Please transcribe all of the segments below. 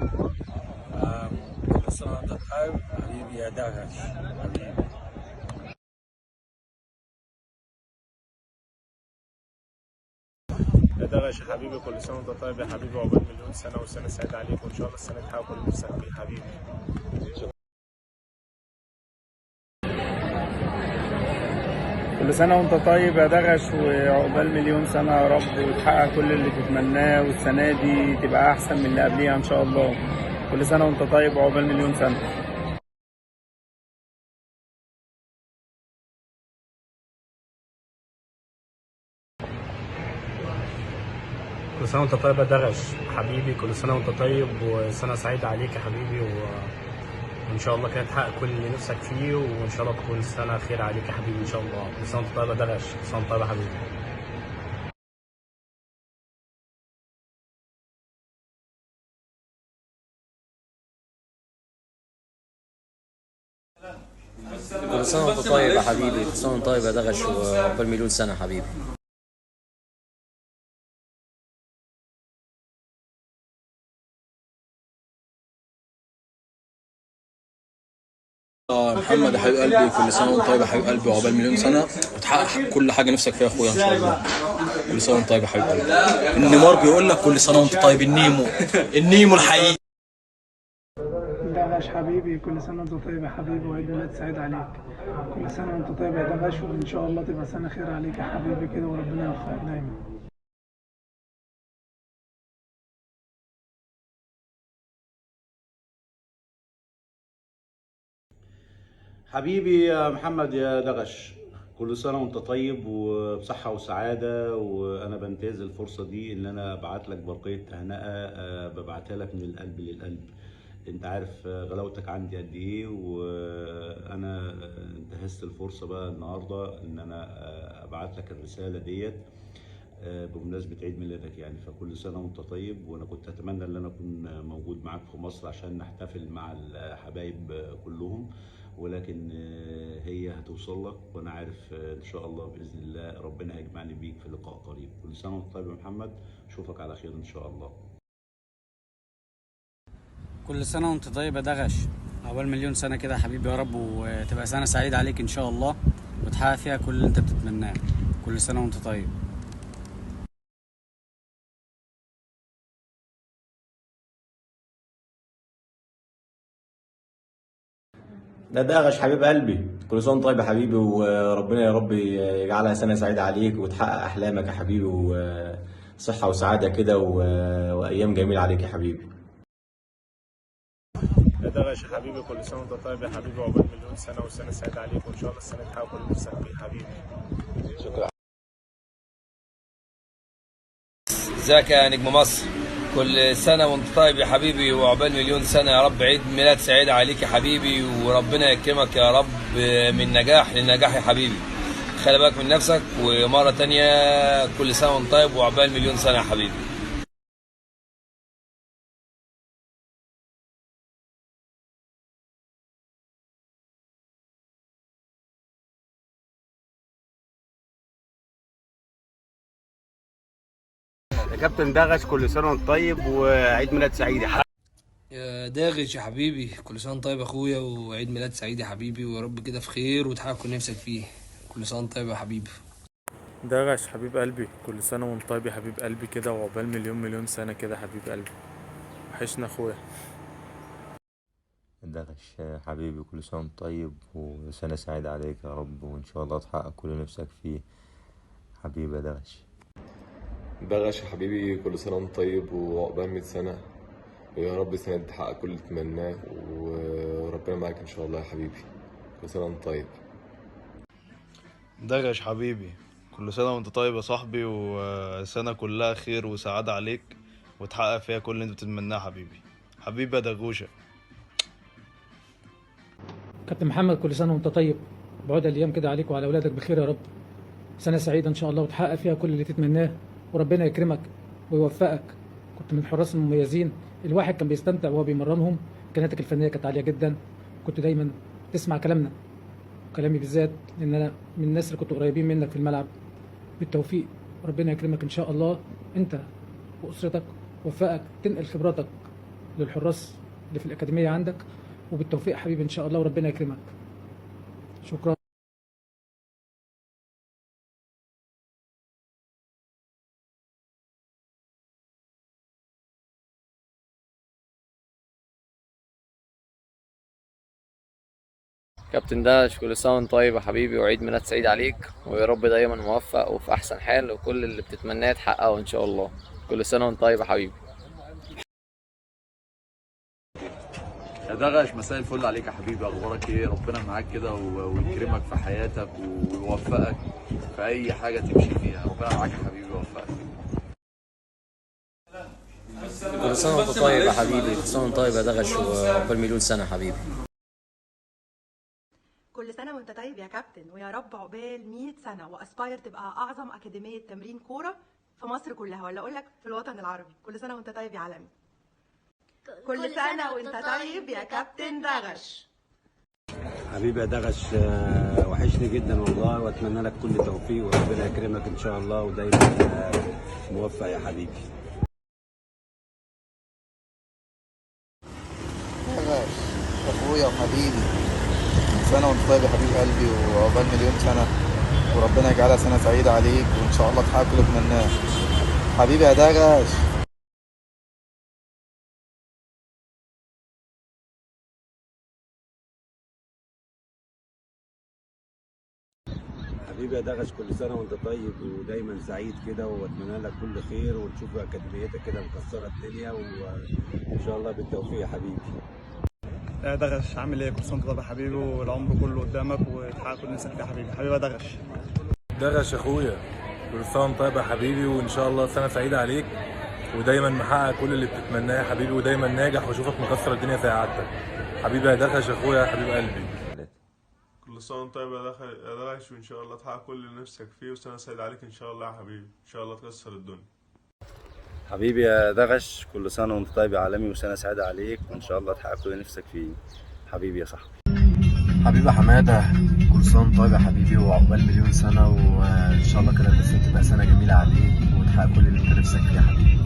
كل سنة وأنت طيب حبيبي يا دغش حبيبي. يا دغش يا حبيبي، كل سنة وانت طيب يا حبيبي، وعقبال مليون سنة وسنة سعيدة عليك، وإن شاء الله السنة دي تحقق كل اللي نفسك فيه حبيبي. كل سنة وانت طيب يا دغش، وعقبال مليون سنة يا رب، وتحقق كل اللي تتمناه، والسنة دي تبقى أحسن من اللي قبليها إن شاء الله. كل سنة وانت طيب وعقبال مليون سنة. كل سنة وانت طيب يا دغش حبيبي، كل سنة وانت طيب وسنة سعيدة عليك يا حبيبي، وإن شاء الله كده تحقق كل اللي نفسك فيه، وإن شاء الله تكون سنة خير عليك يا حبيبي إن شاء الله. كل سنة وانت طيب يا دغش، كل سنة وانت طيب يا حبيبي. كل سنة وانت طيب يا حبيبي، كل سنة وانت طيب يا دغش، وعقبال مليون سنة حبيبي. محمد يا حبيب قلبي، كل سنه وانت طيب يا حبيب قلبي، وعقبال مليون سنه وتحقق كل حاجه نفسك فيها يا اخويا ان شاء الله. كل سنه وانت طيب يا حبيب قلبي. النيمار بيقول لك كل سنه وانت طيب، النيمو الحقيقي. دغش حبيبي، كل سنة وانت طيب يا حبيبي، وعيد ميلاد سعيد عليك. كل سنة وانت طيب يا دغش، وان شاء الله تبقى سنة خير عليك يا حبيبي كده، وربنا يوفقك دايما. حبيبي يا محمد يا دغش، كل سنة وانت طيب وبصحة وسعادة. وانا بنتهز الفرصة دي ان انا ابعت لك برقية تهنئة، ببعتها لك من القلب للقلب. انت عارف غلاوتك عندي قد ايه، وانا انتهزت الفرصة بقى النهاردة ان انا ابعت لك الرسالة ديت بمناسبة عيد ميلادك يعني. فكل سنة وانت طيب، وانا كنت اتمنى ان انا اكون موجود معاك في مصر عشان نحتفل مع الحبايب كلهم، ولكن هي هتوصل لك، وانا عارف ان شاء الله باذن الله ربنا هيجمعني بيك في لقاء قريب. كل سنة وانت طيب يا محمد، اشوفك على خير ان شاء الله. كل سنة وانت طيب يا دغش، عقبال مليون سنة كده يا حبيبي يا رب، وتبقى سنة سعيدة عليك ان شاء الله، وتحقق فيها كل اللي انت بتتمناه. كل سنة وانت طيب. ده داغش حبيب قلبي، كل سنة وانت طيب يا حبيبي، وربنا يا رب يجعلها سنة سعيدة عليك، وتحقق أحلامك يا حبيبي، وصحة وسعادة كده، وأيام جميلة عليك يا حبيبي. يا دغش يا حبيبي، كل سنة وانت طيب يا حبيبي، وعقبال مليون سنة وسنة سعيدة عليك، وإن شاء الله السنة دي تحقق كل اللي نفسك فيه حبيبي. شكرا. ازيك يا نجم مصر، كل سنة وانت طيب يا حبيبي، وعقبال مليون سنة يا رب. عيد ميلاد سعيد عليك يا حبيبي، وربنا يكرمك يا رب من نجاح لنجاح يا حبيبي. خلي بالك من نفسك، ومرة تانية كل سنة وانت طيب، وعقبال مليون سنة يا حبيبي. يا كابتن دغش، كل سنة وانت طيب وعيد ميلاد سعيد يا حبيبي. يا داغش يا حبيبي، كل سنة وانت طيب يا اخويا، وعيد ميلاد سعيد يا حبيبي، ويا رب كده في خير وتحقق كل نفسك فيه. كل سنة وانت طيب يا حبيبي. دغش حبيب قلبي، كل سنة وانت طيب يا حبيب قلبي كده، وعقبال مليون سنة كده يا حبيب قلبي. وحشنا اخويا. دغش حبيبي، كل سنة وانت طيب وسنة سعيدة عليك يا رب، وإن شاء الله تحقق كل اللي نفسك فيه حبيبي يا دغش. دغش يا حبيبي، كل سنة وانت طيب وعقبال 100 سنة، ويا رب السنة دي تحقق كل اللي تتمناه، وربنا معاك إن شاء الله يا حبيبي. كل سنة وانت طيب. دغش حبيبي، كل سنة وانت طيب يا صاحبي، وسنة كلها خير وسعادة عليك، وتحقق فيها كل اللي انت بتتمناه حبيبي. حبيبي يا دغوشة. كابتن محمد، كل سنة وانت طيب، بعود الأيام كده عليك وعلى أولادك بخير يا رب. سنة سعيدة إن شاء الله، وتحقق فيها كل اللي تتمناه، وربنا يكرمك ويوفقك. كنت من الحراس المميزين، الواحد كان بيستمتع وهو بيمرنهم. إمكانياتك الفنية كانت عالية جدا، كنت دايما تسمع كلامنا، كلامي بالذات، لأن أنا من الناس اللي كنتوا قريبين منك في الملعب. بالتوفيق، وربنا يكرمك إن شاء الله، أنت وأسرتك، وفقك تنقل خبراتك للحراس اللي في الأكاديمية عندك، وبالتوفيق يا حبيبي إن شاء الله، وربنا يكرمك. شكرا. كابتن داش، كل سنة وانت طيب يا حبيبي، وعيد ميلاد سعيد عليك، ويا رب دايما موفق وفي أحسن حال، وكل اللي بتتمناه تحققه إن شاء الله. كل سنة وانت طيب يا حبيبي. يا دغش، مساء الفل عليك يا حبيبي. اخبارك ايه؟ ربنا معاك كده ويكرمك في حياتك ويوفقك في اي حاجه تمشي فيها. ربنا معاك يا حبيبي ويوفقك. كل سنة وانت طيب يا حبيبي، كل سنة وانت طيب يا دغش، وعقبال مليون سنة يا حبيبي. كل سنة وانت طيب يا كابتن، ويا رب عقبال 100 سنة، واسباير تبقى اعظم اكاديمية تمرين كورة في مصر كلها، ولا اقول لك في الوطن العربي. كل سنة وانت طيب يا عالمي. كل سنة وانت طيب يا كابتن دغش. حبيبي يا دغش، وحشني جدا والله، واتمنى لك كل توفيق وربنا يكرمك ان شاء الله، ودايما موفق يا حبيبي. دغش اخويا وحبيبي، سنة وانت طيب يا حبيب قلبي، وعقبال مليون سنة، وربنا يجعلها سنة سعيدة عليك، وان شاء الله تحقق كل اللي تتمناه. حبيبي يا دغش. حبيبي يا دغش، كل سنة وانت طيب ودايما سعيد كده، واتمنى لك كل خير، ونشوف اكاديميتك كده مكسرة الدنيا، وان شاء الله بالتوفيق يا حبيبي. يا دغش، عامل ايه؟ كل سنه وانت طيب يا حبيبي، والعمر كله قدامك، وتحقق كل نفسك فيه يا حبيبي. حبيبي يا دغش. دغش اخويا، كل سنه وانت طيب يا حبيبي، وان شاء الله سنه سعيده عليك، ودايما محقق كل اللي بتتمناه يا حبيبي، ودايما ناجح، واشوفك مكسر الدنيا في قعدتك. حبيبي يا دغش اخويا، يا حبيب قلبي. كل سنه وانت طيب يا دغش، وان شاء الله تحقق كل اللي نفسك فيه، وسنه سعيده عليك ان شاء الله يا حبيبي. ان شاء الله تكسر الدنيا. حبيبي يا دغش، كل سنة وانت طيب يا عالمي، وسنة سعيدة عليك، وان شاء الله تحقق كل اللي نفسك فيه. حبيبي يا صاحبي. حبيبي حمادة، كل سنة وانت طيب يا حبيبي، وعقبال مليون سنة، وان شاء الله كده بس تبقى سنة جميلة عليك، وتحقق كل اللي انت نفسك فيه يا حبيبي.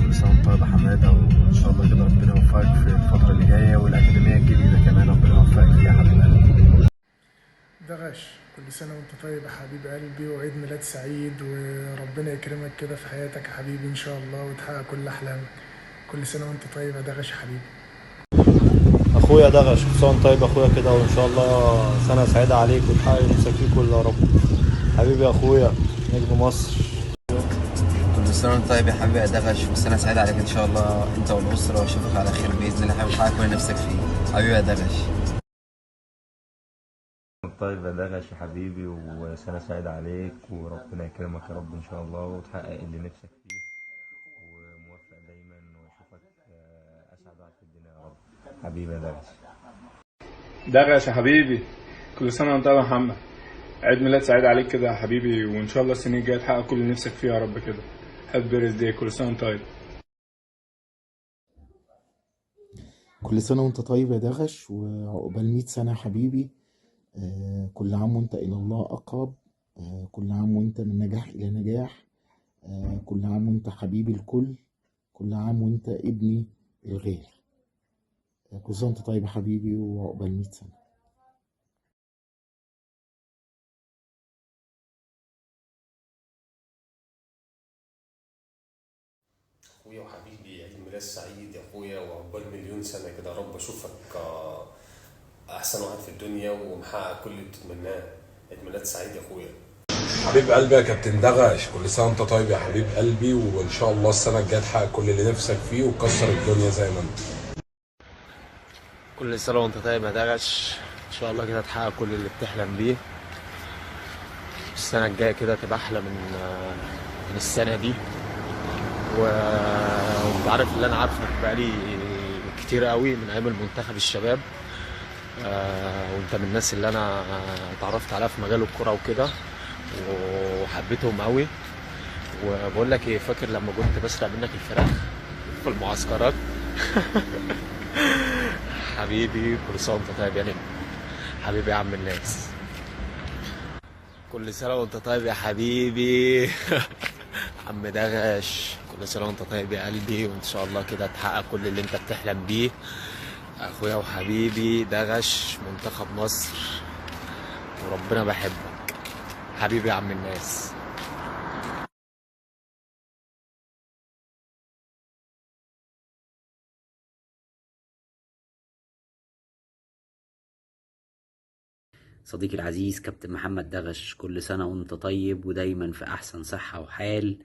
كل سنة وانت طيب يا حمادة، وان شاء الله كده ربنا يوفقك في الفترة اللي جاية، والأكاديمية الجديدة كمان ربنا يوفقك فيها يا حبيبي. دغش، كل سنة وانت طيب يا حبيب قلبي، وعيد ميلاد سعيد، وربنا يكرمك كده في حياتك يا حبيبي ان شاء الله، وتحقق كل احلامك. كل سنة وانت طيب يا دغش يا حبيبي. اخويا دغش، كل سنة وانت طيب اخويا كده، وان شاء الله سنة سعيدة عليك، وتحقق نفسك فيه كله يا رب. حبيبي يا اخويا، نجم مصر. كل سنة وانت طيب يا حبيبي يا دغش، وسنة سعيدة عليك ان شاء الله انت والأسرة، واشوفك على خير بإذن الله، حبيبي تحقق كل نفسك فيه. حبيبي يا دغش. طيب يا دغش يا حبيبي، وسنة سعيدة عليك، وربنا يكرمك يا رب إن شاء الله، وتحقق اللي نفسك فيه، وموفق دايما، وأشوفك أسعد واحد في الدنيا يا رب. حبيبي يا دغش. دغش يا حبيبي، كل سنة وأنت طيب يا محمد، عيد ميلاد سعيد عليك كده يا حبيبي، وإن شاء الله السنة الجاية تحقق كل اللي نفسك فيه يا رب كده. هابي بيرث داي، كل سنة وأنت طيب. كل سنة وأنت طيب يا دغش، وعقبال 100 سنة يا حبيبي. كل عام وانت الى الله اقرب، كل عام وانت من نجاح الى نجاح، كل عام وانت حبيبي الكل، كل عام وانت ابني الغير. كل سنه وانت طيب يا حبيبي، وعقبال 100 سنه. اخويا وحبيبي، عيد ميلاد سعيد يا اخويا، وعقبال مليون سنه كده يا رب، اشوفك احسن واحد في الدنيا، ومحقق كل اللي بتتمناه. عيد ميلاد سعيد يا اخويا. حبيب قلبي يا كابتن دغش، كل سنه وانت طيب يا حبيب قلبي، وان شاء الله السنه الجايه تحقق كل اللي نفسك فيه، وتكسر الدنيا زي ما انت. كل سنه وانت طيب يا دغش، ان شاء الله كده تحقق كل اللي بتحلم بيه، السنه الجايه كده تبقى احلى من السنه دي. وانت عارف اللي انا عارفك بقالي كتير قوي من ايام المنتخب الشباب، وانت من الناس اللي انا اتعرفت عليها في مجال الكوره وكده، وحبيتهم قوي. وبقول لك ايه، فاكر لما كنت بسرق منك الفراخ في المعسكرات؟ حبيبي، كل سنه وانت طيب يا نجم، حبيبي يا عم الناس. كل سنه وانت طيب يا حبيبي. عم دغش، كل سنة وانت طيب يا قلبي، وان شاء الله كده تحقق كل اللي انت بتحلم بيه. اخويا وحبيبي دغش منتخب مصر، وربنا بحبك حبيبي يا عم الناس. صديقي العزيز كابتن محمد دغش، كل سنة وانت طيب ودايما في أحسن صحة وحال،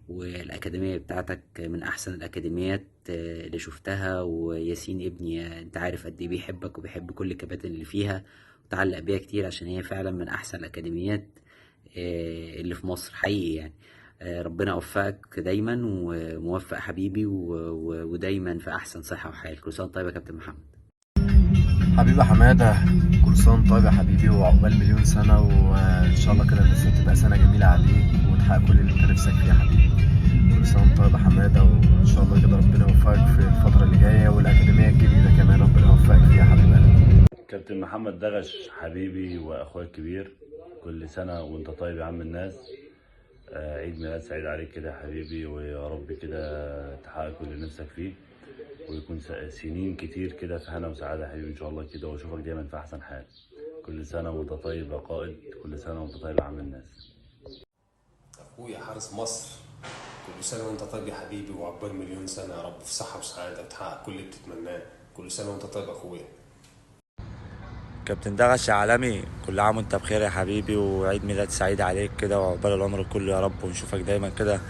والأكاديمية بتاعتك من أحسن الأكاديميات اللي شفتها، وياسين ابني انت عارف قد ايه بيحبك وبيحب كل الكباتن اللي فيها وتعلق بيها كتير، عشان هي فعلا من أحسن الأكاديميات اللي في مصر حقيقي يعني. ربنا يوفقك دايما وموفق حبيبي ودايما في أحسن صحة وحال. كل سنة طيب يا كابتن محمد. حبيبي حمادة، كل سنة وانت طيب يا حبيبي، وعقبال مليون سنة، وإن شاء الله كده السنة تبقى سنة جميلة عليك وتحقق كل اللي انت نفسك فيه يا حبيبي. كل سنة وانت طيب يا حمادة، وإن شاء الله كده ربنا يوفقك في الفترة اللي جاية، والأكاديمية الجديدة كمان ربنا يوفقك فيها يا حبيبي. كابتن محمد دغش حبيبي وأخويا الكبير، كل سنة وانت طيب يا عم الناس. عيد ميلاد سعيد عليك كده يا حبيبي، ويا رب كده تحقق كل اللي نفسك فيه، ويكون سنين كتير كده في هنا وسعادة حبيبي إن شاء الله كده، وأشوفك دايما في أحسن حال. كل سنة وأنت طيب يا قائد، كل سنة وأنت طيب يا عم الناس. أخويا حارس مصر، كل سنة وأنت طيب يا حبيبي، وعقبال مليون سنة يا رب في صحة وسعادة وتحقق كل اللي بتتمناه. كل سنة وأنت طيب أخويا. كابتن دغش يا عالمي، كل عام وأنت بخير يا حبيبي، وعيد ميلاد سعيد عليك كده، وعقبال العمر كله يا رب، ونشوفك دايما كده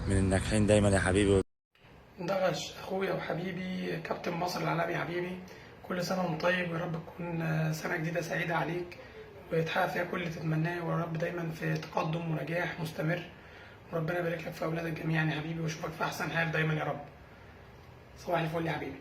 من الناجحين دايما يا حبيبي. دغش اخويا وحبيبي، كابتن مصر العالمي يا حبيبي، كل سنه وانت طيب، ويا رب تكون سنه جديده سعيده عليك ويتحقق فيها كل اللي تتمناه، ويا رب دايما في تقدم ونجاح مستمر، وربنا يبارك لك في اولادك جميعا يا حبيبي، واشوفك في احسن حال دايما يا رب. صباح الفل يا حبيبي.